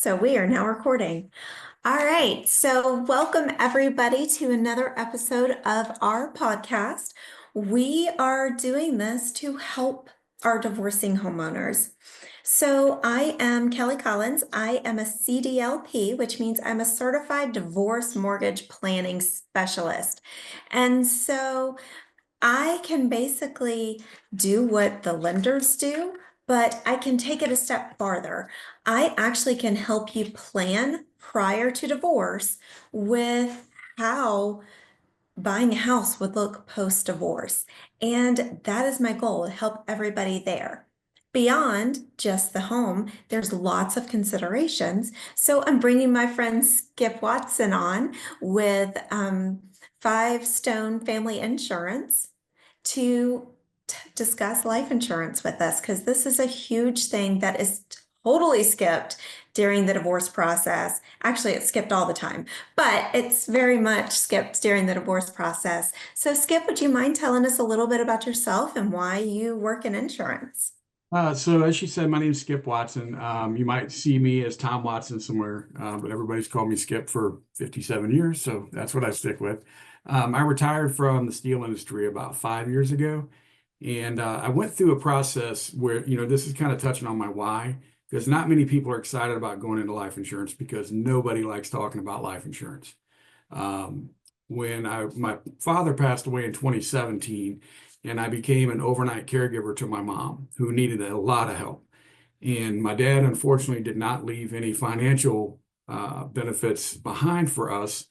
So we are now recording. All right. So welcome everybody to another episode of our podcast. We are doing this to help our divorcing homeowners. So I am Kellie Collins. I am a CDLP, which means I'm a certified divorce mortgage planning specialist. And so I can basically do what the lenders do, but I can take it a step farther. I actually can help you plan prior to divorce with how buying a house would look post-divorce. And that is my goal, to help everybody there. Beyond just the home, there's lots of considerations. So I'm bringing my friend Skip Watson on with Five Stone Family Insurance to discuss life insurance with us, because this is a huge thing that is totally skipped during the divorce process. Actually, it's skipped all the time, but it's very much skipped during the divorce process. So, Skip, would you mind telling us a little bit about yourself and why you work in insurance? So as she said, my name is Skip Watson. You might see me as Tom Watson somewhere, but everybody's called me Skip for 57 years, so that's what I stick with. I retired from the steel industry about 5 years ago, and I went through a process where, this is kind of touching on my why, because not many people are excited about going into life insurance because nobody likes talking about life insurance. Um, when my father passed away in 2017, and I became an overnight caregiver to my mom, who needed a lot of help. And my dad, unfortunately, did not leave any financial benefits behind for us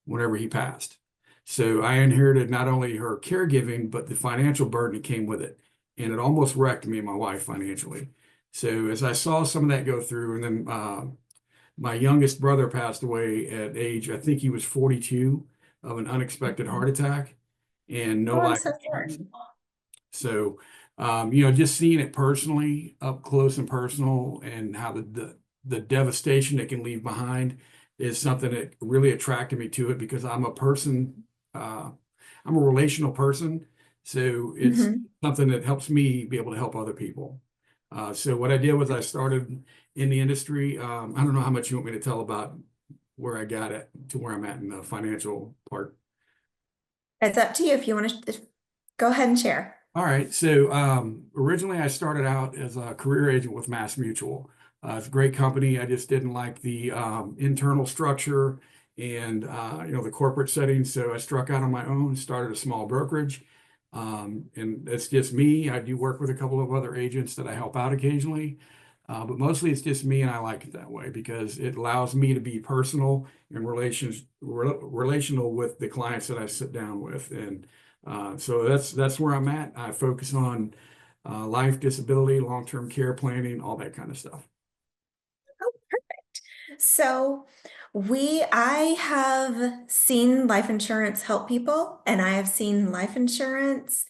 whenever he passed. So I inherited not only her caregiving, but the financial burden that came with it. And it almost wrecked me and my wife financially. So as I saw some of that go through, and then my youngest brother passed away at age, I think he was 42, of an unexpected heart attack and no Oh, I'm life so insurance. sorry. So, just seeing it personally, up close and personal, and how the devastation it can leave behind is something that really attracted me to it, because I'm a person, I'm a relational person. So it's Mhm. something that helps me be able to help other people. So what I did was I started in the industry. I don't know how much you want me to tell about where I got it to where I'm at in the financial part. It's up to you if you want to go ahead and share. All right. So originally I started out as a career agent with Mass Mutual. It's a great company. I just didn't like the internal structure and the corporate setting. So I struck out on my own, started a small brokerage. And it's just me. I do work with a couple of other agents that I help out occasionally. But mostly it's just me, and I like it that way because it allows me to be personal and relational with the clients that I sit down with. And so that's where I'm at. I focus on life, disability, long-term care planning, all that kind of stuff. Oh, perfect. So I have seen life insurance help people, and I have seen life insurance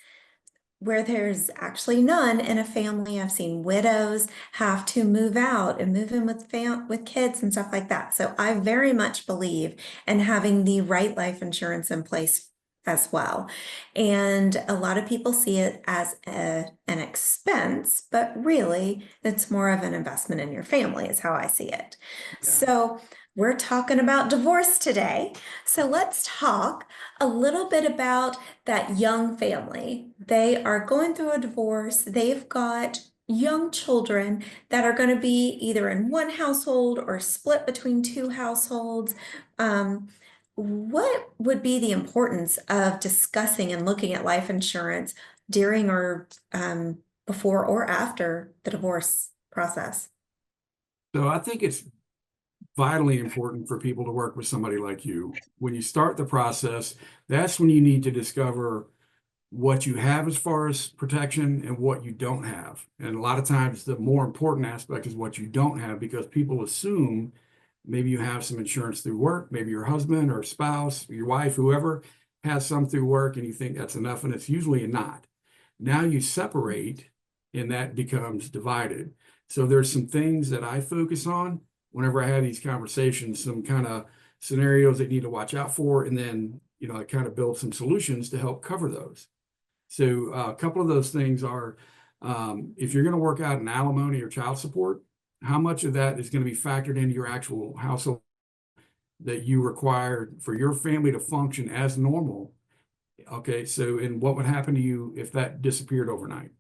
where there's actually none in a family. I've seen widows have to move out and move in with kids and stuff like that. So I very much believe in having the right life insurance in place as well. And a lot of people see it as an expense, but really it's more of an investment in your family, is how I see it. Yeah. So we're talking about divorce today. So let's talk a little bit about that young family. They are going through a divorce. They've got young children that are going to be either in one household or split between two households. What would be the importance of discussing and looking at life insurance during or before or after the divorce process? So I think it's vitally important for people to work with somebody like you. When you start the process, that's when you need to discover what you have as far as protection and what you don't have. And a lot of times the more important aspect is what you don't have, because people assume maybe you have some insurance through work, maybe your husband or spouse, your wife, whoever has some through work, and you think that's enough, and it's usually not. Now you separate, and that becomes divided. So there's some things that I focus on whenever I have these conversations, some kind of scenarios that you need to watch out for, and then I kind of build some solutions to help cover those. So a couple of those things are, if you're going to work out an alimony or child support, how much of that is going to be factored into your actual household that you require for your family to function as normal? Okay, so and what would happen to you if that disappeared overnight?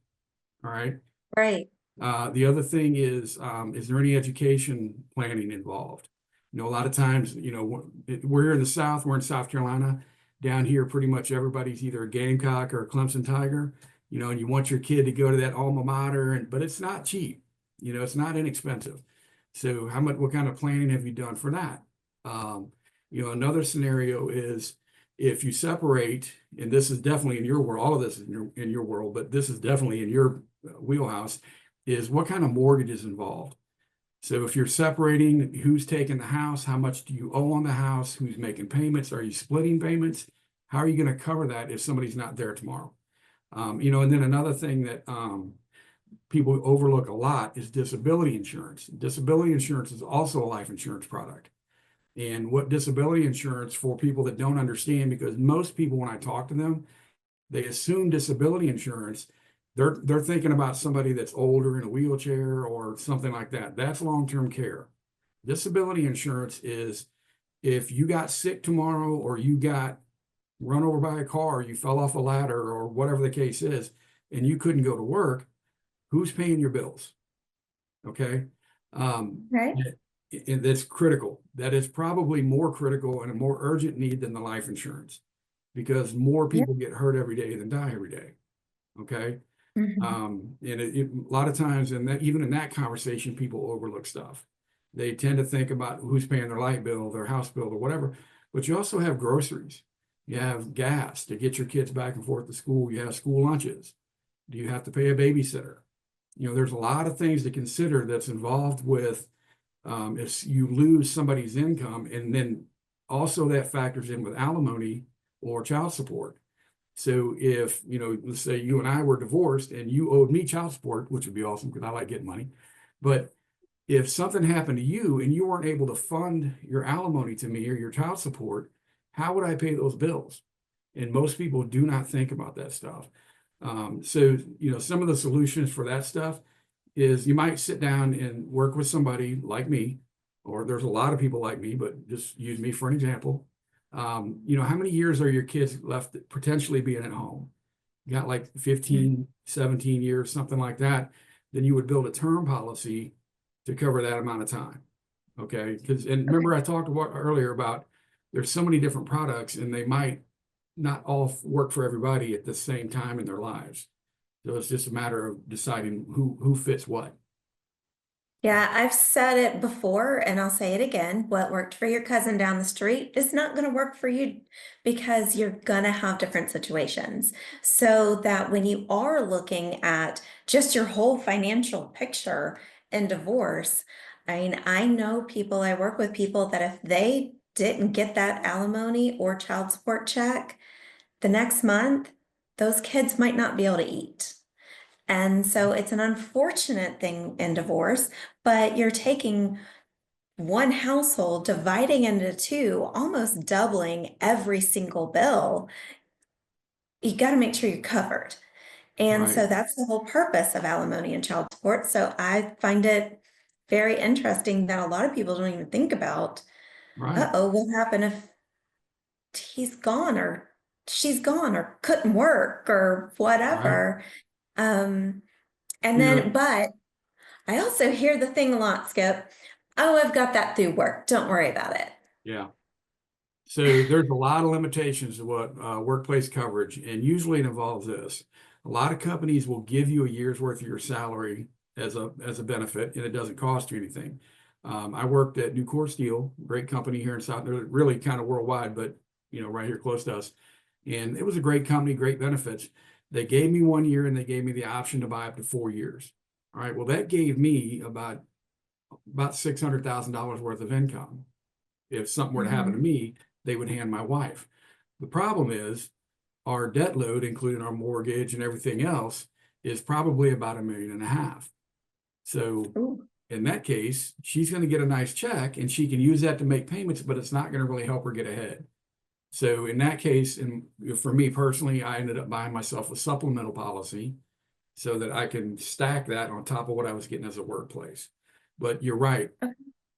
All right. Right. The other thing is there any education planning involved? You know, a lot of times, you know, we're in the South, we're in South Carolina. Down here, pretty much everybody's either a Gamecock or a Clemson Tiger, you know, and you want your kid to go to that alma mater, but it's not cheap. You know, it's not inexpensive. So what kind of planning have you done for that? Um, you know, another scenario is if you separate, and this is definitely in your world, all of this is in your world, but this is definitely in your wheelhouse, is what kind of mortgage is involved. So if you're separating, who's taking the house? How much do you owe on the house? Who's making payments? Are you splitting payments? How are you going to cover that if somebody's not there tomorrow? You know, and then another thing that people overlook a lot is disability insurance. Disability insurance is also a life insurance product. And what disability insurance, for people that don't understand, because most people, when I talk to them, they assume disability insurance, they're thinking about somebody that's older in a wheelchair or something like that. That's long-term care. Disability insurance is if you got sick tomorrow, or you got run over by a car, you fell off a ladder, or whatever the case is, and you couldn't go to work, who's paying your bills? Okay. Right. And that's critical. That is probably more critical and a more urgent need than the life insurance, because more Yep. people get hurt every day than die every day. Okay. Mhm. And a lot of times, and that even in that conversation, people overlook stuff. They tend to think about who's paying their light bill, their house bill, or whatever. But you also have groceries. You have gas to get your kids back and forth to school. You have school lunches. Do you have to pay a babysitter? You know, there's a lot of things to consider that's involved with if you lose somebody's income, and then also that factors in with alimony or child support. So if, you know, let's say you and I were divorced and you owed me child support, which would be awesome because I like getting money. But if something happened to you and you weren't able to fund your alimony to me or your child support, how would I pay those bills? And most people do not think about that stuff. So, you know, some of the solutions for that stuff is you might sit down and work with somebody like me, or there's a lot of people like me, but just use me for an example. You know, how many years are your kids left potentially being at home? You got like 15, 17 years, something like that. Then you would build a term policy to cover that amount of time. Okay. And Okay. remember, I talked about earlier about there's so many different products, and they might not all work for everybody at the same time in their lives. So it's just a matter of deciding who fits what. Yeah, I've said it before and I'll say it again. What worked for your cousin down the street is not going to work for you, because you're going to have different situations. So that when you are looking at just your whole financial picture in divorce, I mean, I know people, I work with people that if they didn't get that alimony or child support check the next month, those kids might not be able to eat. And so it's an unfortunate thing in divorce, but you're taking one household, dividing into two, almost doubling every single bill. You got to make sure you're covered. And Right, so that's the whole purpose of alimony and child support. So I find it very interesting that a lot of people don't even think about, right, uh-oh, what happened if he's gone or she's gone or couldn't work or right. whatever. Um, and You then, know, but I also hear the thing a lot, Skip. Oh, I've got that through work. Don't worry about it. yeah. So there's a lot of limitations to what workplace coverage, and usually it involves this. A lot of companies will give you a year's worth of your salary as a benefit, and it doesn't cost you anything. I worked at Nucor Steel, great company here in South, they're really kind of worldwide, but you know, right here close to us. And it was a great company, great benefits. They gave me 1 year, and they gave me the option to buy up to 4 years. All right, well, that gave me about $600,000 worth of income. If something were to happen to Mhm. me, they would hand my wife. The problem is our debt load, including our mortgage and everything else, is probably about 1.5 million. So Ooh. in that case, she's going to get a nice check and she can use that to make payments, but it's not going to really help her get ahead. So in that case, and for me personally, I ended up buying myself a supplemental policy so that I can stack that on top of what I was getting as a workplace. But you're right.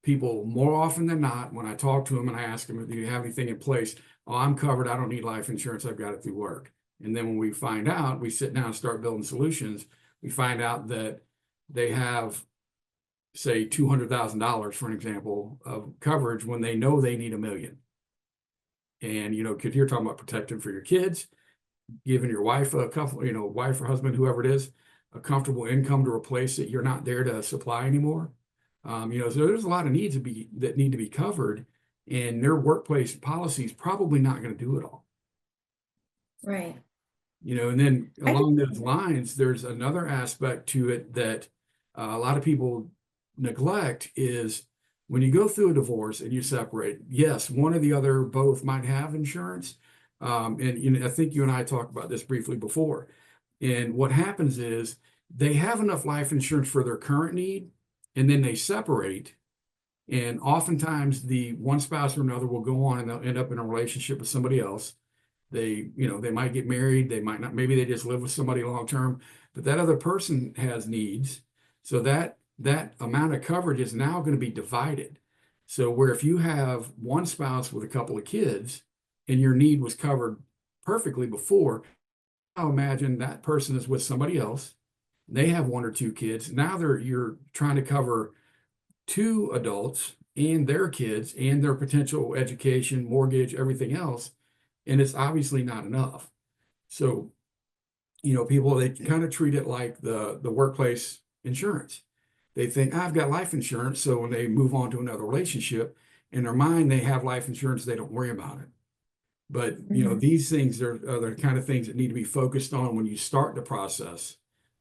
People more often than not, when I talk to them and I ask them, do you have anything in place? Oh, I'm covered. I don't need life insurance. I've got it through work. And then when we find out, we sit down and start building solutions. We find out that they have, say, $200,000, for an example, of coverage when they know they need $1 million. And, because you're talking about protecting for your kids, giving your wife a couple, wife or husband, whoever it is, a comfortable income to replace it. You're not there to supply anymore. So there's a lot of needs that need to be covered, and their workplace policy is probably not going to do it all. Right. And then I think, along those lines, there's another aspect to it that a lot of people neglect is when you go through a divorce and you separate, yes, one or the other, both might have insurance. And I think you and I talked about this briefly before. And what happens is they have enough life insurance for their current need, and then they separate. And oftentimes the one spouse or another will go on and they'll end up in a relationship with somebody else. They might get married, they might not, maybe they just live with somebody long term, but that other person has needs. So that amount of coverage is now going to be divided. So where if you have one spouse with a couple of kids and your need was covered perfectly before, now imagine that person is with somebody else. They have one or two kids. Now you're trying to cover two adults and their kids and their potential education, mortgage, everything else. And it's obviously not enough. So, people, they kind of treat it like the workplace insurance. They think, I've got life insurance. So when they move on to another relationship, in their mind, they have life insurance. They don't worry about it. But, these things are the kind of things that need to be focused on when you start the process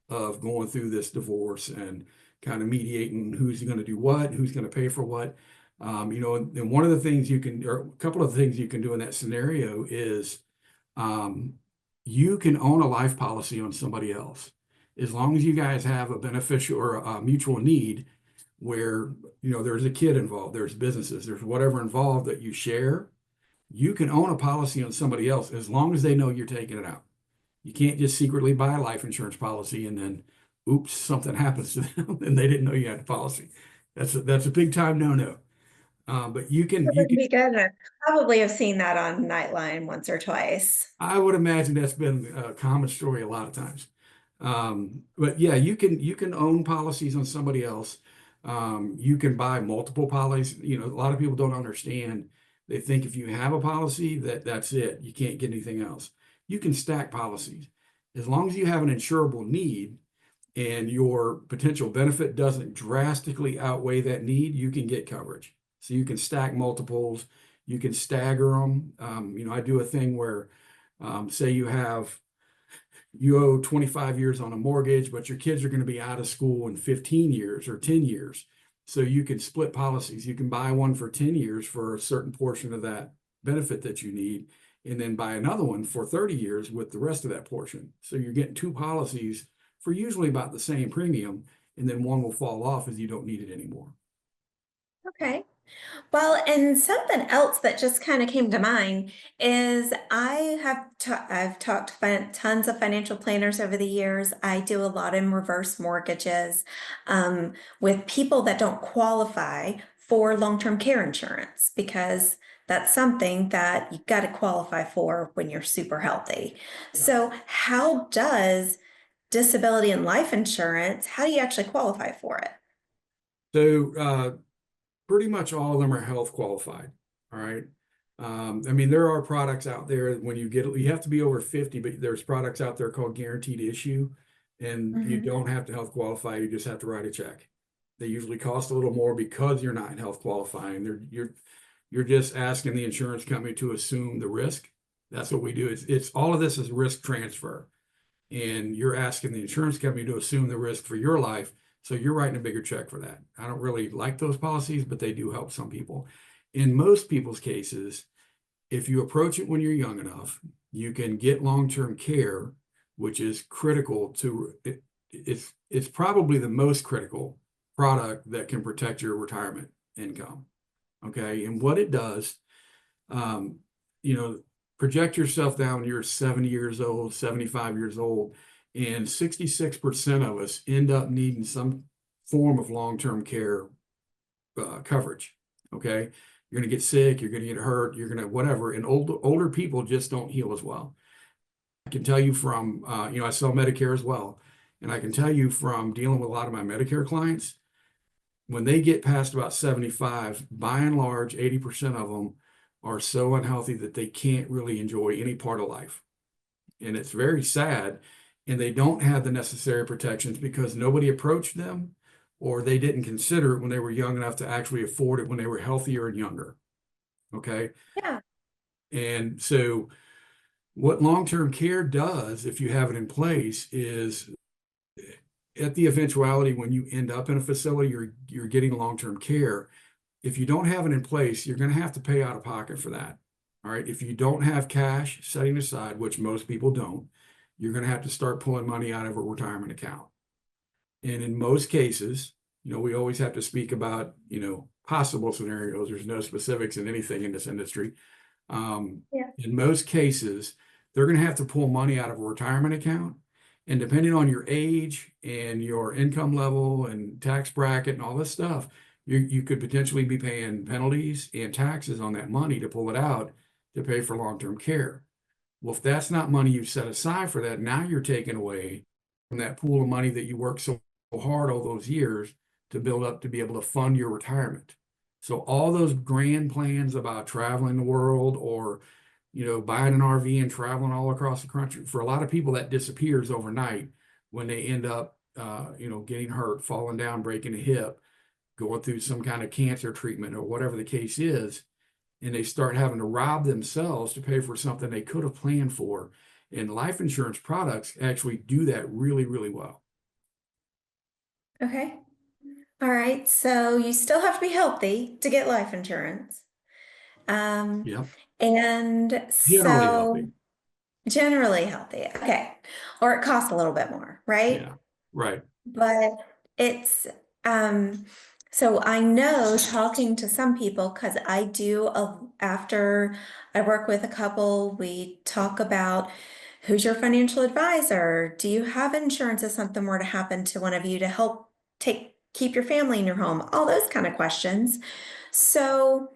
of going through this divorce and kind of mediating who's going to do what, who's going to pay for what. And one of the things or a couple of things you can do in that scenario is you can own a life policy on somebody else. As long as you guys have a beneficial or a mutual need where, there's a kid involved, there's businesses, there's whatever involved that you share, you can own a policy on somebody else as long as they know you're taking it out. You can't just secretly buy a life insurance policy and then, oops, something happens to them and they didn't know you had a policy. That's a big time no-no. But you can, that would be good. I probably have seen that on Nightline once or twice. I would imagine that's been a common story a lot of times. But yeah, you can own policies on somebody else. You can buy multiple policies. A lot of people don't understand. They think if you have a policy that's it. You can't get anything else. You can stack policies. As long as you have an insurable need and your potential benefit doesn't drastically outweigh that need, you can get coverage. So you can stack multiples, you can stagger them. I do a thing where, say you owe 25 years on a mortgage, but your kids are going to be out of school in 15 years or 10 years. So you can split policies. You can buy one for 10 years for a certain portion of that benefit that you need, and then buy another one for 30 years with the rest of that portion. So you're getting two policies for usually about the same premium, and then one will fall off as you don't need it anymore. Okay. Well, and something else that just kind of came to mind is I've talked to tons of financial planners over the years. I do a lot in reverse mortgages with people that don't qualify for long-term care insurance because that's something that you got to qualify for when you're super healthy. So how does disability and life insurance, how do you actually qualify for it? So pretty much all of them are health qualified. All right. There are products out there when you have to be over 50, but there's products out there called guaranteed issue, and you don't have to health qualify. You just have to write a check. They usually cost a little more because you're not health qualifying. You're just asking the insurance company to assume the risk. That's what we do. It's all of this is risk transfer, and you're asking the insurance company to assume the risk for your life. So you're writing a bigger check for that. I don't really like those policies, but they do help some people. In most people's cases, if you approach it when you're young enough, you can get long-term care, which is critical to it. It's probably the most critical product that can protect your retirement income. Okay. And what it does, um, project yourself down when you're 70 years old, 75 years old, and 66% of us end up needing some form of long-term care coverage. Okay. You're going to get sick, you're going to get hurt, you're going to whatever. And older people just don't heal as well. I can tell you from, I sell Medicare as well. And I can tell you from dealing with a lot of my Medicare clients, when they get past about 75, by and large, 80% of them are so unhealthy that they can't really enjoy any part of life. And it's very sad. And they don't have the necessary protections because nobody approached them or they didn't consider it when they were young enough to actually afford it when they were healthier and younger. Okay. Yeah. And so what long-term care does, if you have it in place, is at the eventuality when you end up in a facility, you're getting long-term care. If you don't have it in place, you're going to have to pay out of pocket for that. All right. If you don't have cash setting aside, which most people don't, you're going to have to start pulling money out of a retirement account. And in most cases, we always have to speak about, possible scenarios. There's no specifics in anything in this industry. Yeah. In most cases, they're going to have to pull money out of a retirement account. And depending on your age and your income level and tax bracket and all this stuff, you could potentially be paying penalties and taxes on that money to pull it out to pay for long-term care. Well, if that's not money you set aside for that, now you're taking away from that pool of money that you worked so hard all those years to build up to be able to fund your retirement. So all those grand plans about traveling the world or, buying an RV and traveling all across the country, for a lot of people that disappears overnight when they end up, getting hurt, falling down, breaking a hip, going through some kind of cancer treatment or whatever the case is. And they start having to rob themselves to pay for something they could have planned for. And life insurance products actually do that really, really well. Okay. All right. So you still have to be healthy to get life insurance. Um, Yeah, and generally so healthy. generally healthy. Okay. Or it costs a little bit more, right? Yeah, right. But it's um so I know talking to some people because I do after I work with a couple, we talk about who's your financial advisor? Do you have insurance if something were to happen to one of you to help keep your family in your home? All those kind of questions. So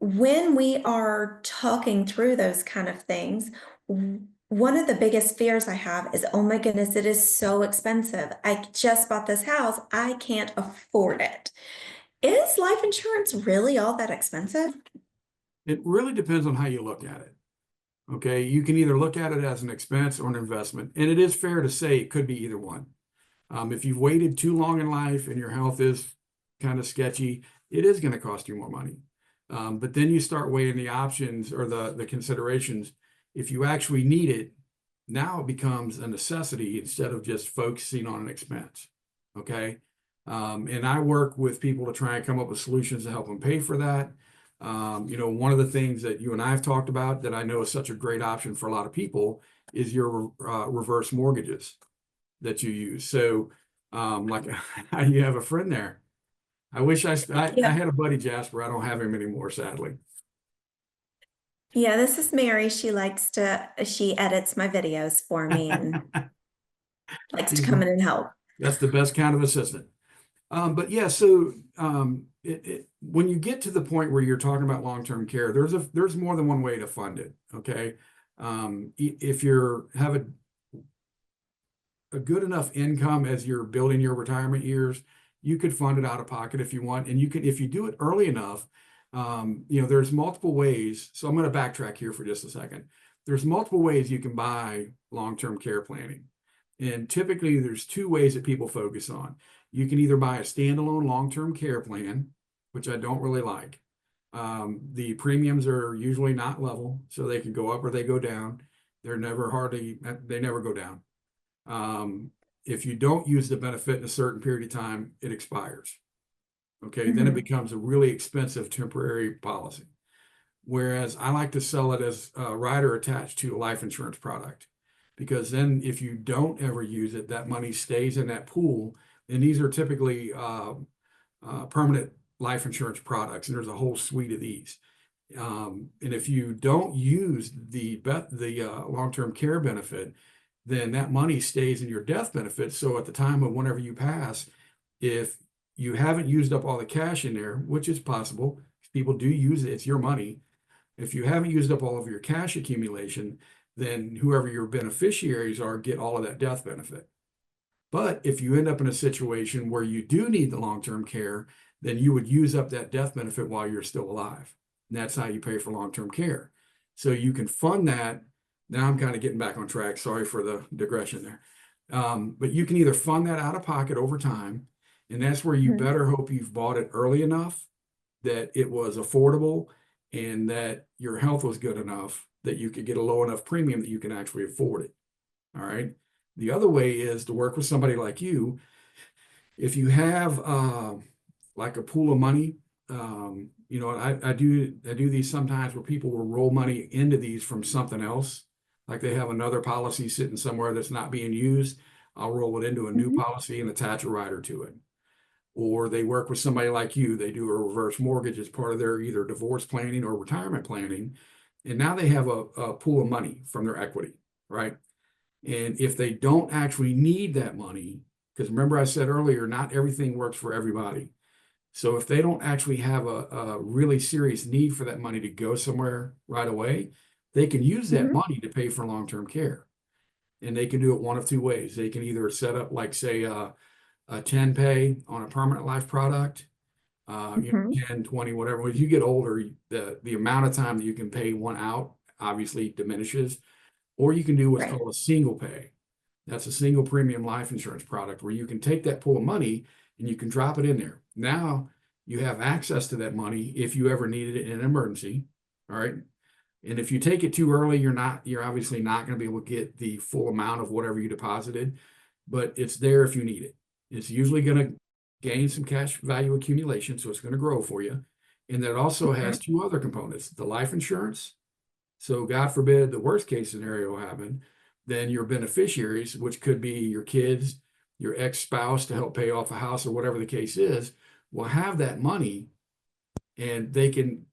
when we are talking through those kind of things, one of the biggest fears I have is, oh my goodness, it is so expensive. I just bought this house. I can't afford it. Is life insurance really all that expensive? It really depends on how you look at it. Okay, you can either look at it as an expense or an investment, and it is fair to say it could be either one. If you've waited too long in life and your health is kind of sketchy, it is going to cost you more money. But then you start weighing the options or the considerations. If you actually need it, now it becomes a necessity instead of just focusing on an expense. Okay. And I work with people to try and come up with solutions to help them pay for that. One of the things that you and I have talked about that I know is such a great option for a lot of people is your reverse mortgages that you use. So, like you have a friend there. I wish I Yeah. had a buddy, Jasper. I don't have him anymore, sadly. Yeah, this is Mary. She edits my videos for me and likes to He's come the in and help. That's the best kind of assistant. But yeah, so when you get to the point where you're talking about long-term care, there's more than one way to fund it. Okay, if you have a good enough income as you're building your retirement years, you could fund it out of pocket if you want, and you can if you do it early enough. There's multiple ways. So I'm going to backtrack here for just a second. There's multiple ways you can buy long-term care planning, and typically there's two ways that people focus on. You can either buy a standalone long-term care plan, which I don't really like. The premiums are usually not level, so they can go up or they go down. They never go down. If you don't use the benefit in a certain period of time, it expires. Okay, then it Mhm. becomes a really expensive temporary policy. Whereas I like to sell it as a rider attached to a life insurance product, because then if you don't ever use it, that money stays in that pool. And these are typically permanent life insurance products, and there's a whole suite of these. And if you don't use the long-term care benefit, then that money stays in your death benefit. So at the time of whenever you pass, if you haven't used up all the cash in there, which is possible, people do use it, it's your money. If you haven't used up all of your cash accumulation, then whoever your beneficiaries are get all of that death benefit. But if you end up in a situation where you do need the long-term care, then you would use up that death benefit while you're still alive. And that's how you pay for long-term care. So you can fund that. Now I'm kind of getting back on track. Sorry for the digression there. But you can either fund that out of pocket over time, and that's where you better hope you've bought it early enough that it was affordable and that your health was good enough that you could get a low enough premium that you can actually afford it. All right. The other way is to work with somebody like you. If you have like a pool of money, you know, I do these sometimes where people will roll money into these from something else. Like they have another policy sitting somewhere that's not being used. I'll roll it into a new policy and attach a rider to it. Or they work with somebody like you. They do a reverse mortgage as part of their either divorce planning or retirement planning. And now they have a pool of money from their equity, right? And if they don't actually need that money, because remember I said earlier, not everything works for everybody. So if they don't actually have a really serious need for that money to go somewhere right away, they can use that money to pay for long-term care. And they can do it one of two ways. They can either set up like say a 10 pay on a permanent life product, you know, 10, 20, whatever. As you get older, the amount of time that you can pay one out obviously diminishes. Or you can do what's called a single pay. That's a single premium life insurance product where you can take that pool of money and you can drop it in there. Now you have access to that money if you ever needed it in an emergency. All right. And if you take it too early, you're obviously not going to be able to get the full amount of whatever you deposited, but it's there if you need it. It's usually going to gain some cash value accumulation, so it's going to grow for you. And that also has two other components, the life insurance. So God forbid the worst case scenario happen, then your beneficiaries, which could be your kids, your ex-spouse to help pay off a house or whatever the case is, will have that money and they can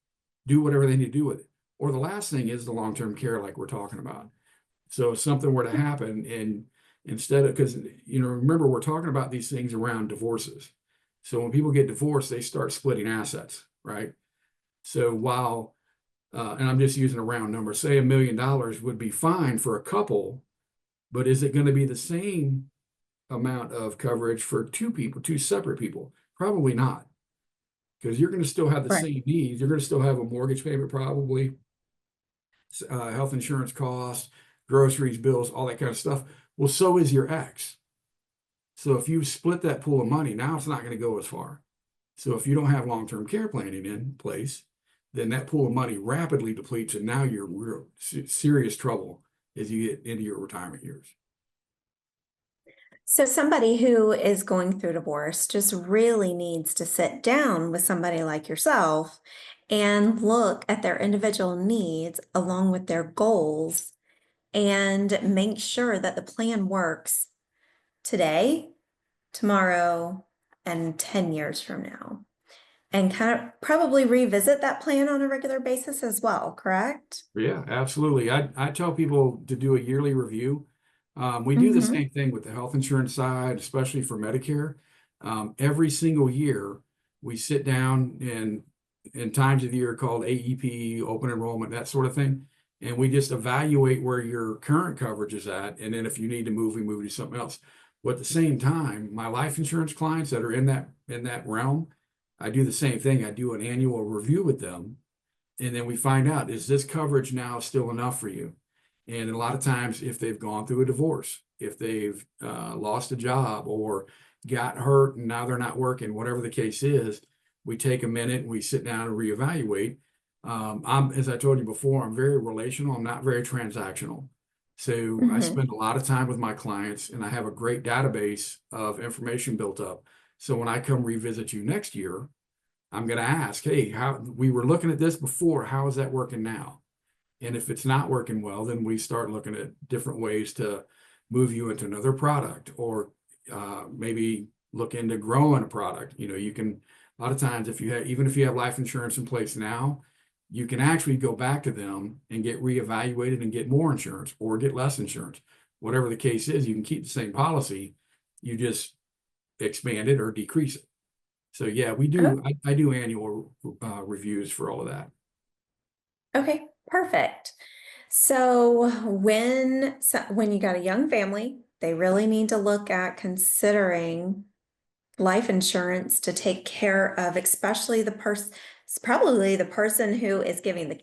do whatever they need to do with it. Or the last thing is the long-term care like we're talking about. So if something were to happen and instead of, because, you know, remember we're talking about these things around divorces. So when people get divorced, they start splitting assets, right? So while and I'm just using a round number, say $1 million would be fine for a couple, but is it going to be the same amount of coverage for two people, two separate people? Probably not, because you're going to still have the same needs. You're going to still have a mortgage payment, probably health insurance costs, groceries, bills, all that kind of stuff. Well, so is your ex. So if you split that pool of money, now it's not going to go as far. So if you don't have long-term care planning in place, then that pool of money rapidly depletes, and now you're in real serious trouble as you get into your retirement years. So somebody who is going through divorce just really needs to sit down with somebody like yourself and look at their individual needs along with their goals and make sure that the plan works today, tomorrow, and 10 years from now. And kind of probably revisit that plan on a regular basis as well, correct? Yeah, absolutely. I tell people to do a yearly review. We do the same thing with the health insurance side, especially for Medicare. Every single year, we sit down and in times of the year called AEP, open enrollment, that sort of thing. And we just evaluate where your current coverage is at. And then if you need to move, we move to something else. But at the same time, my life insurance clients that are in that realm, I do the same thing. I do an annual review with them. And then we find out, is this coverage now still enough for you? And a lot of times, if they've gone through a divorce, if they've lost a job or got hurt and now they're not working, whatever the case is, we take a minute and we sit down and reevaluate. As I told you before, I'm very relational. I'm not very transactional. So I spend a lot of time with my clients and I have a great database of information built up. So when I come revisit you next year, I'm going to ask, hey, how we were looking at this before, how is that working now? And if it's not working well, then we start looking at different ways to move you into another product or maybe look into growing a product. You know, you can, a lot of times, even if you have life insurance in place now, you can actually go back to them and get reevaluated and get more insurance or get less insurance. Whatever the case is, you can keep the same policy, you just expand it or decrease it. So yeah, Oh, I do annual reviews for all of that. okay, perfect. So when you got a young family, they really need to look at considering life insurance to take care of, especially probably the person who is giving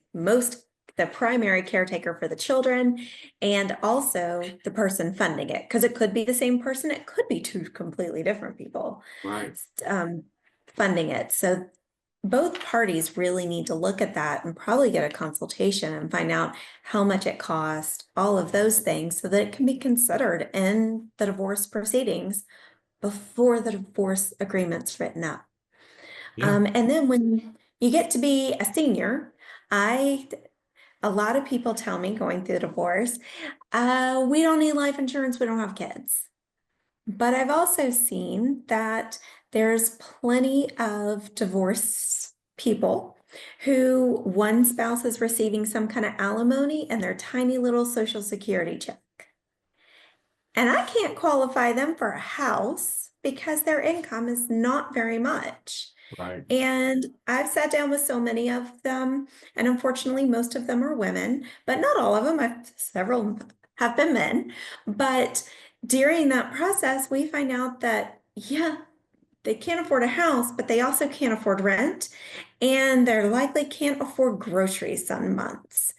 the primary caretaker for the children, and also the person funding it, because it could be the same person, it could be two completely different people Right. um, funding it. So both parties really need to look at that and probably get a consultation and find out how much it costs, all of those things, so that it can be considered in the divorce proceedings before the divorce agreement's written up. Yeah. And then when you get to be a senior, I a lot of people tell me going through the divorce, we don't need life insurance, we don't have kids. But I've also seen that there's plenty of divorced people who one spouse is receiving some kind of alimony and their tiny little Social Security check. And I can't qualify them for a house because their income is not very much. Right. And I've sat down with so many of them, and unfortunately, most of them are women, but not all of them. Several have been men. But during that process, we find out that, yeah, they can't afford a house, but they also can't afford rent, and they're likely can't afford groceries some months.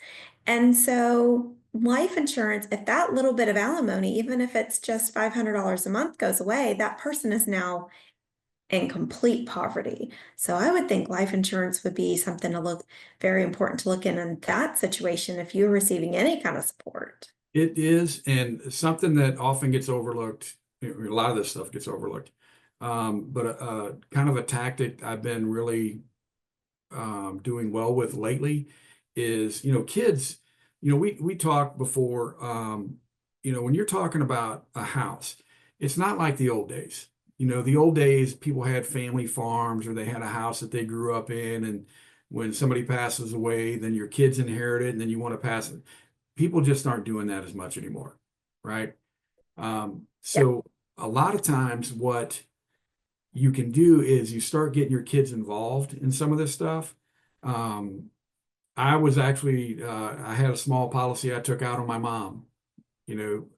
And so, life insurance, if that little bit of alimony, even if it's just $500 a month, goes away, that person is now in complete poverty. So I would think life insurance would be something to look very important to look in that situation if you're receiving any kind of support. It is, and something that often gets overlooked. A lot of this stuff gets overlooked. But kind of a tactic I've been really doing well with lately is, kids, we talked before, when you're talking about a house, it's not like the old days. The old days, people had family farms or they had a house that they grew up in. And when somebody passes away, then your kids inherit it and then you want to pass it. People just aren't doing that as much anymore, right? Yeah, So a lot of times what you can do is you start getting your kids involved in some of this stuff. Um, I was actually, I had a small policy I took out on my mom.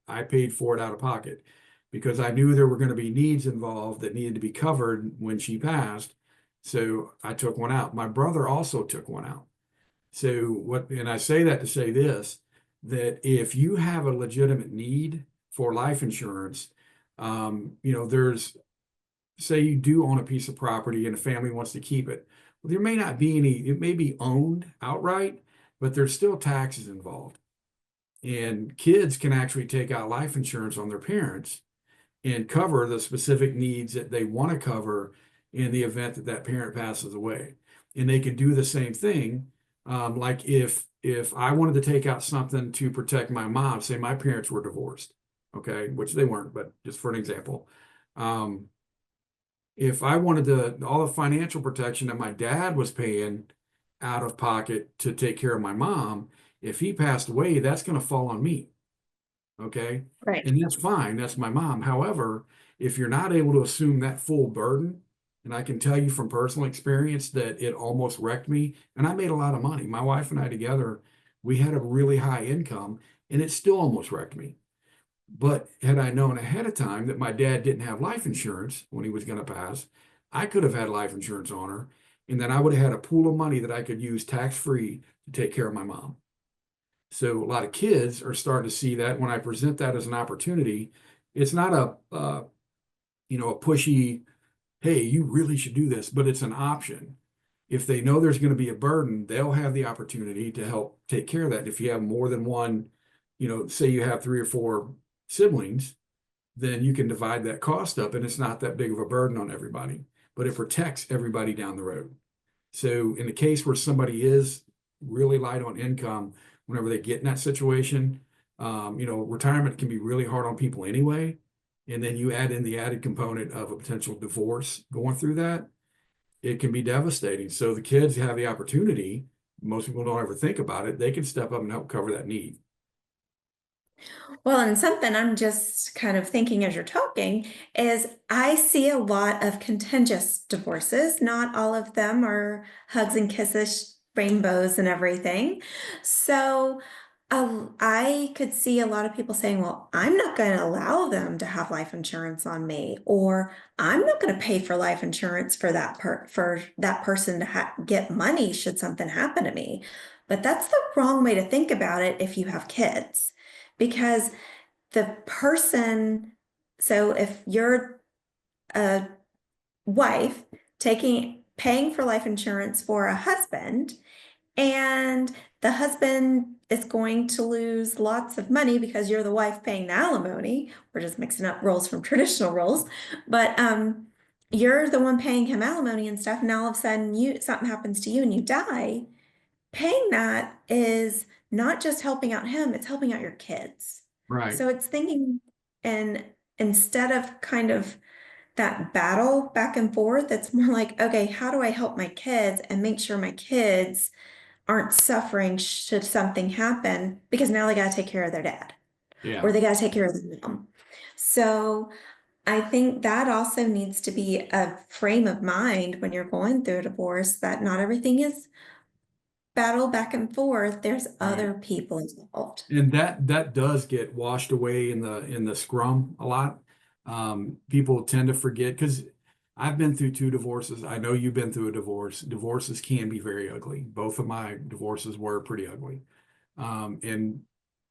I paid for it out of pocket because I knew there were going to be needs involved that needed to be covered when she passed. So I took one out. My brother also took one out. And I say that to say this, that if you have a legitimate need for life insurance, there's say you do own a piece of property and a family wants to keep it. Well, there may not be any, it may be owned outright, but there's still taxes involved. And kids can actually take out life insurance on their parents and cover the specific needs that they want to cover in the event that that parent passes away. And they can do the same thing. Like if I wanted to take out something to protect my mom, say my parents were divorced, okay, which they weren't, but just for an example. If I wanted all the financial protection that my dad was paying out of pocket to take care of my mom, if he passed away, that's going to fall on me. Okay. right. And that's fine. That's my mom. However, if you're not able to assume that full burden, and I can tell you from personal experience that it almost wrecked me, and I made a lot of money. My wife and I together, we had a really high income, and it still almost wrecked me. But had I known ahead of time that my dad didn't have life insurance when he was going to pass, I could have had life insurance on her. And then I would have had a pool of money that I could use tax free to take care of my mom. So a lot of kids are starting to see that when I present that as an opportunity, it's not a pushy, hey, you really should do this, but it's an option. If they know there's going to be a burden, they'll have the opportunity to help take care of that. If you have more than one, say you have three or four siblings, then you can divide that cost up and it's not that big of a burden on everybody, but it protects everybody down the road. So in the case where somebody is really light on income, whenever they get in that situation, retirement can be really hard on people anyway. And then you add in the added component of a potential divorce going through that, it can be devastating. So the kids have the opportunity, most people don't ever think about it, they can step up and help cover that need. Well, and something I'm just kind of thinking as you're talking is I see a lot of contentious divorces. Not all of them are hugs and kisses, rainbows, and everything. So I could see a lot of people saying, well, I'm not going to allow them to have life insurance on me, or I'm not going to pay for life insurance for for that person to get money should something happen to me. But that's the wrong way to think about it if you have kids, because the person, so if you're a wife paying for life insurance for a husband, and the husband is going to lose lots of money because you're the wife paying the alimony. We're just mixing up roles from traditional roles, but you're the one paying him alimony and stuff. And all of a sudden, something happens to you and you die. Paying that is not just helping out him, it's helping out your kids. Right. So it's thinking, and instead of kind of that battle back and forth, it's more like, okay, how do I help my kids and make sure my kids aren't suffering should something happen? Because now they got to take care of their dad Yeah. or they got to take care of their mom. So I think that also needs to be a frame of mind when you're going through a divorce, that not everything is battle back and forth. There's Right. other people involved. And that does get washed away in the scrum a lot. People tend to forget because I've been through two divorces. I know you've been through a divorce. Divorces can be very ugly. Both of my divorces were pretty ugly. And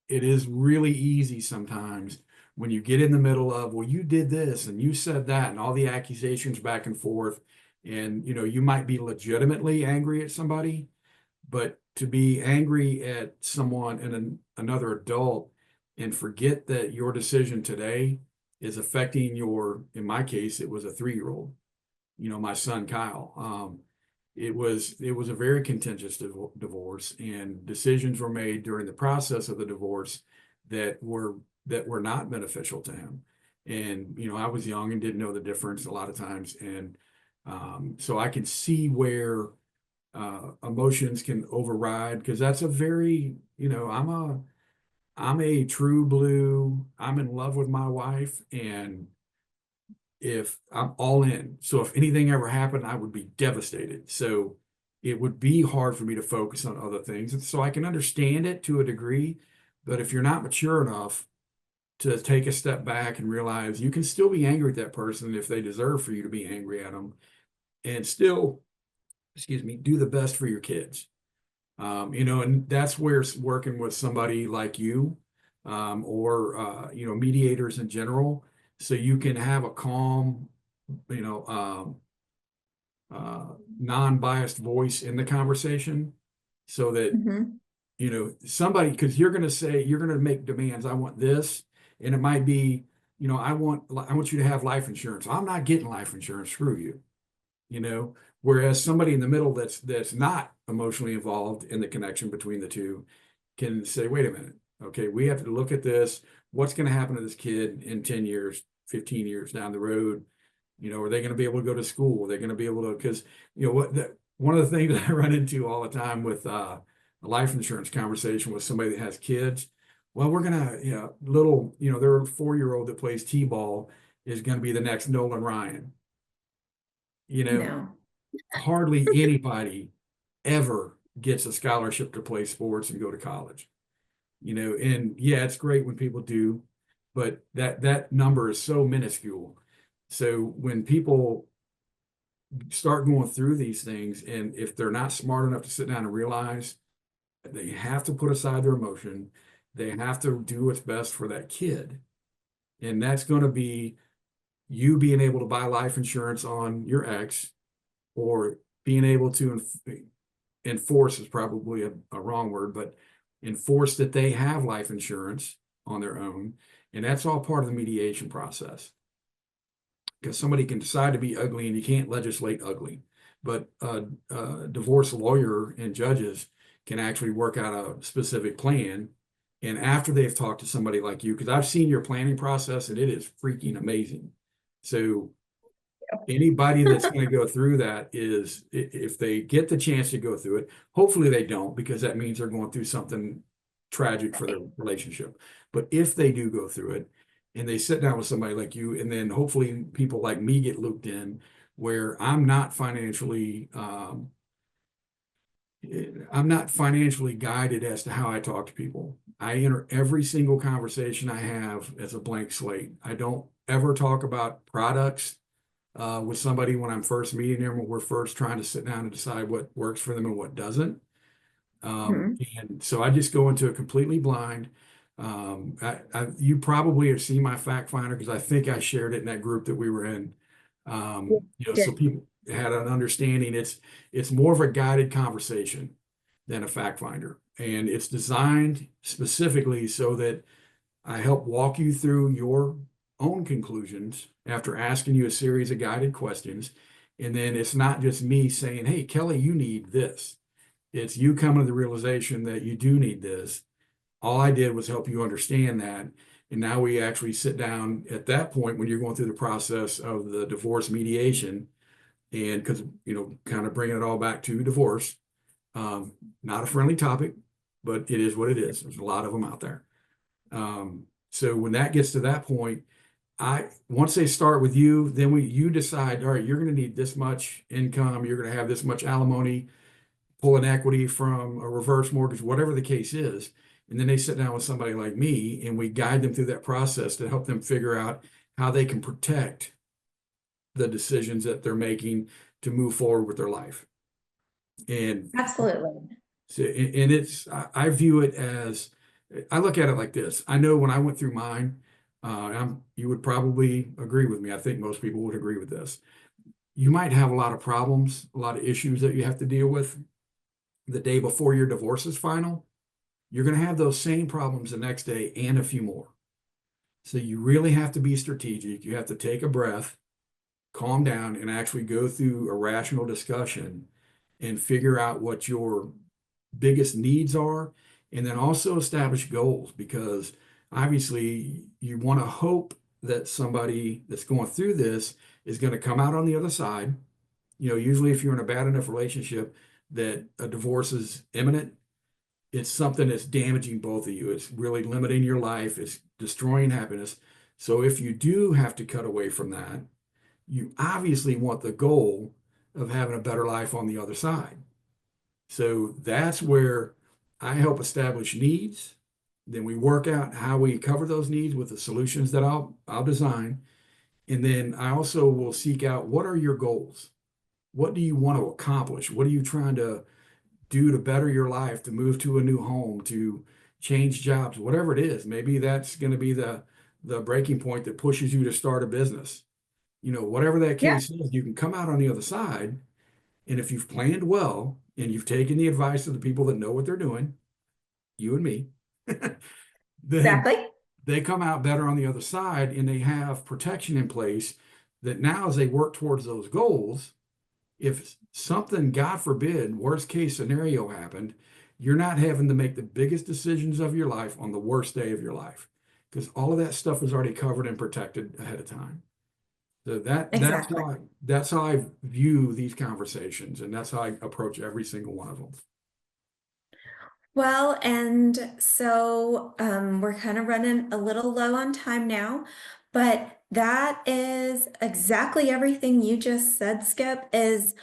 it is really easy sometimes when you get in the middle of, well, you did this and you said that, and all the accusations back and forth. And you might be legitimately angry at somebody, but to be angry at someone and another adult and forget that your decision today is affecting in my case, it was a 3-year-old, my son Kyle. It was a very contentious divorce, and decisions were made during the process of the divorce that were not beneficial to him. And I was young and didn't know the difference a lot of times, and so I can see where emotions can override, because that's a very, I'm a true blue, I'm in love with my wife, and if I'm all in, so if anything ever happened, I would be devastated. So it would be hard for me to focus on other things. And so I can understand it to a degree, but if you're not mature enough to take a step back and realize you can still be angry at that person if they deserve for you to be angry at them, and still, excuse me, do the best for your kids. And that's where working with somebody like you, or mediators in general, so you can have a calm, you know, non-biased voice in the conversation, so that Mhm. somebody, because you're going to make demands. I want this, and it might be, I want you to have life insurance. I'm not getting life insurance. Screw you. you know Whereas somebody in the middle that's not emotionally involved in the connection between the two can say, wait a minute, okay, we have to look at this. What's going to happen to this kid in 10 years, 15 years down the road? Are they going to be able to go to school? Are they going to be able to, because one of the things that I run into all the time with a life insurance conversation with somebody that has kids, well, we're gonna, their 4-year-old that plays t-ball is going to be the next Nolan Ryan. you know No. Hardly anybody ever gets a scholarship to play sports and go to college. And yeah, it's great when people do, but that number is so minuscule. So when people start going through these things, and if they're not smart enough to sit down and realize that they have to put aside their emotion, they have to do what's best for that kid. And that's going to be you being able to buy life insurance on your ex, or being able to enforce is probably a wrong word, but enforce that they have life insurance on their own. And that's all part of the mediation process, because somebody can decide to be ugly and you can't legislate ugly. But a divorce lawyer and judges can actually work out a specific plan. And after they've talked to somebody like you, because I've seen your planning process and it is freaking amazing. So anybody that's going to go through that, is if they get the chance to go through it, hopefully they don't, because that means they're going through something tragic for their relationship. But if they do go through it and they sit down with somebody like you, and then hopefully people like me get looped in where I'm not financially guided as to how I talk to people. I enter every single conversation I have as a blank slate. I don't ever talk about products with somebody when I'm first meeting them, when we're first trying to sit down and decide what works for them and what doesn't. Mhm. And so I just go into it completely blind. You probably have seen my fact finder because I think I shared it in that group that we were in. Yeah. So Did. people had an understanding. It's more of a guided conversation than a fact finder, and it's designed specifically so that I help walk you through your own conclusions after asking you a series of guided questions. And then it's not just me saying, "Hey, Kelly, you need this." It's you coming to the realization that you do need this. All I did was help you understand that. And now we actually sit down at that point when you're going through the process of the divorce mediation. And because, kind of bringing it all back to divorce, not a friendly topic, but it is what it is. There's a lot of them out there. So when that gets to that point, once they start with you, then you decide, all right, you're going to need this much income, you're going to have this much alimony, pull an equity from a reverse mortgage, whatever the case is. And then they sit down with somebody like me and we guide them through that process to help them figure out how they can protect the decisions that they're making to move forward with their life. And Absolutely. so, and I view it as, I look at it like this. I know when I went through mine, you would probably agree with me. I think most people would agree with this. You might have a lot of problems, a lot of issues that you have to deal with the day before your divorce is final. You're going to have those same problems the next day and a few more. So you really have to be strategic. You have to take a breath, calm down, and actually go through a rational discussion and figure out what your biggest needs are, and then also establish goals because obviously you want to hope that somebody that's going through this is going to come out on the other side. Usually if you're in a bad enough relationship that a divorce is imminent, it's something that's damaging both of you. It's really limiting your life. It's destroying happiness. So if you do have to cut away from that, you obviously want the goal of having a better life on the other side. So that's where I help establish needs. Then we work out how we cover those needs with the solutions that I'll design. And then I also will seek out what are your goals? What do you want to accomplish? What are you trying to do to better your life, to move to a new home, to change jobs, whatever it is? Maybe that's going to be the breaking point that pushes you to start a business. Whatever that Yeah. case is, you can come out on the other side. And if you've planned well and you've taken the advice of the people that know what they're doing, you and me, then Exactly. they come out better on the other side and they have protection in place that now as they work towards those goals, if something, God forbid, worst case scenario happened, you're not having to make the biggest decisions of your life on the worst day of your life because all of that stuff is already covered and protected ahead of time. So Exactly. that's how I view these conversations, and that's how I approach every single one of them. Well, and so we're kind of running a little low on time now, but that is exactly everything you just said, Skip, is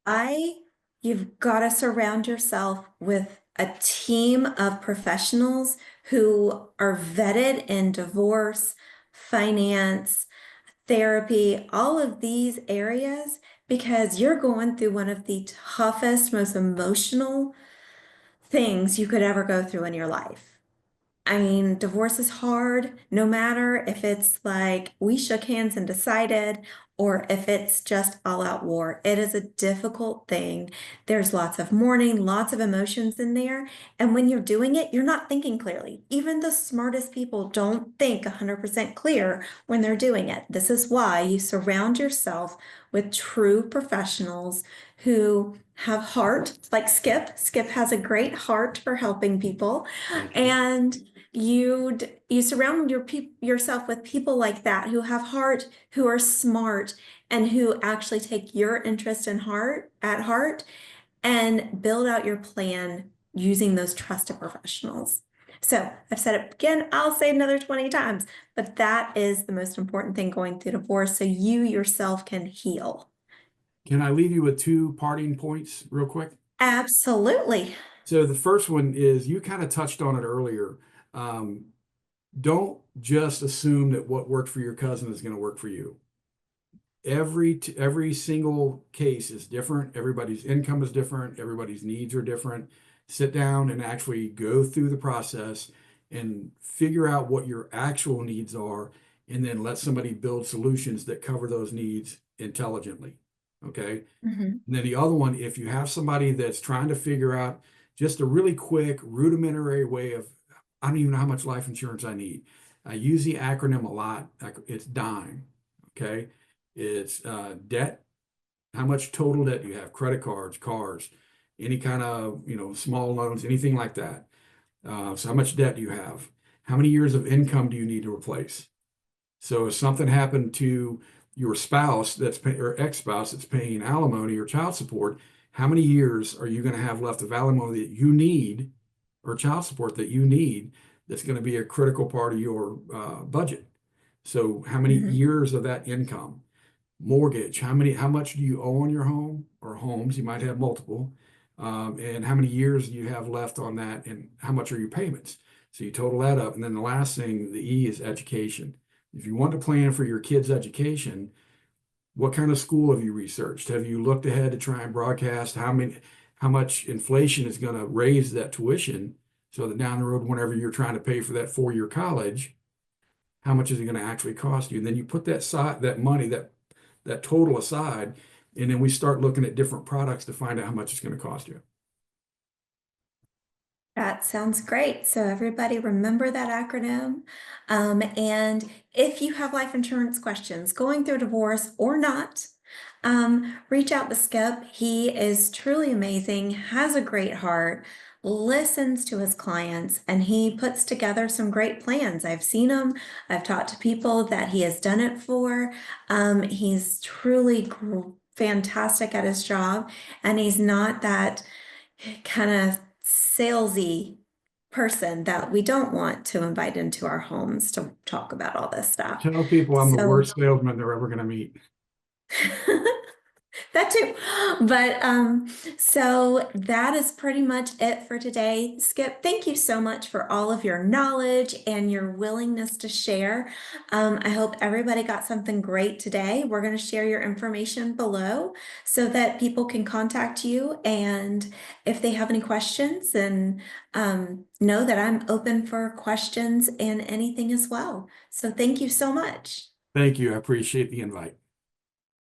I, you've got to surround yourself with a team of professionals who are vetted in divorce, finance, therapy, all of these areas, because you're going through one of the toughest, most emotional things you could ever go through in your life. I mean, divorce is hard, no matter if it's like we shook hands and decided, or if it's just all out war. It is a difficult thing. There's lots of mourning, lots of emotions in there. And when you're doing it, you're not thinking clearly. Even the smartest people don't think 100% clear when they're doing it. This is why you surround yourself with true professionals who have heart, like Skip. Skip has a great heart for helping people. Thank you. And you surround yourself with people like that who have heart, who are smart, and who actually take your interest in heart at heart and build out your plan using those trusted professionals. So I've said it again, I'll say another 20 times, but that is the most important thing going through divorce so you yourself can heal. Can I leave you with two parting points real quick? Absolutely. So the first one is you kind of touched on it earlier. Um, don't just assume that what worked for your cousin is going to work for you. Every single case is different. Everybody's income is different. Everybody's needs are different. Sit down and actually go through the process and figure out what your actual needs are, and then let somebody build solutions that cover those needs intelligently. Okay. Mhm. And then the other one, if you have somebody that's trying to figure out just a really quick, rudimentary way of, I don't even know how much life insurance I need. I use the acronym a lot. It's DIME. Okay. It's debt. How much total debt do you have? Credit cards, cars, any kind of, small loans, anything like that. So how much debt do you have? How many years of income do you need to replace? So if something happened to your spouse or ex-spouse that's paying alimony or child support, how many years are you going to have left of alimony that you need or child support that you need that's going to be a critical part of your budget? So how many Mhm. years of that income? Mortgage, how much do you owe on your home or homes? You might have multiple. And how many years do you have left on that and how much are your payments? So you total that up. And then the last thing, the E is education. If you want to plan for your kids' education, what kind of school have you researched? Have you looked ahead to try and broadcast how much inflation is going to raise that tuition so that down the road, whenever you're trying to pay for that 4-year college, how much is it going to actually cost you? And then you put that money, that total aside, and then we start looking at different products to find out how much it's going to cost you. That sounds great. So everybody remember that acronym. And if you have life insurance questions, going through divorce or not, reach out to Skip. He is truly amazing, has a great heart, listens to his clients, and he puts together some great plans. I've seen him. I've talked to people that he has done it for. He's truly fantastic at his job, and he's not that kind of salesy person that we don't want to invite into our homes to talk about all this stuff. Tell people I'm the So worst salesman they're ever going to meet. that too. But so that is pretty much it for today. Skip, thank you so much for all of your knowledge and your willingness to share. I hope everybody got something great today. We're going to share your information below so that people can contact you. And if they have any questions, then know that I'm open for questions and anything as well. So thank you so much. Thank you. I appreciate the invite.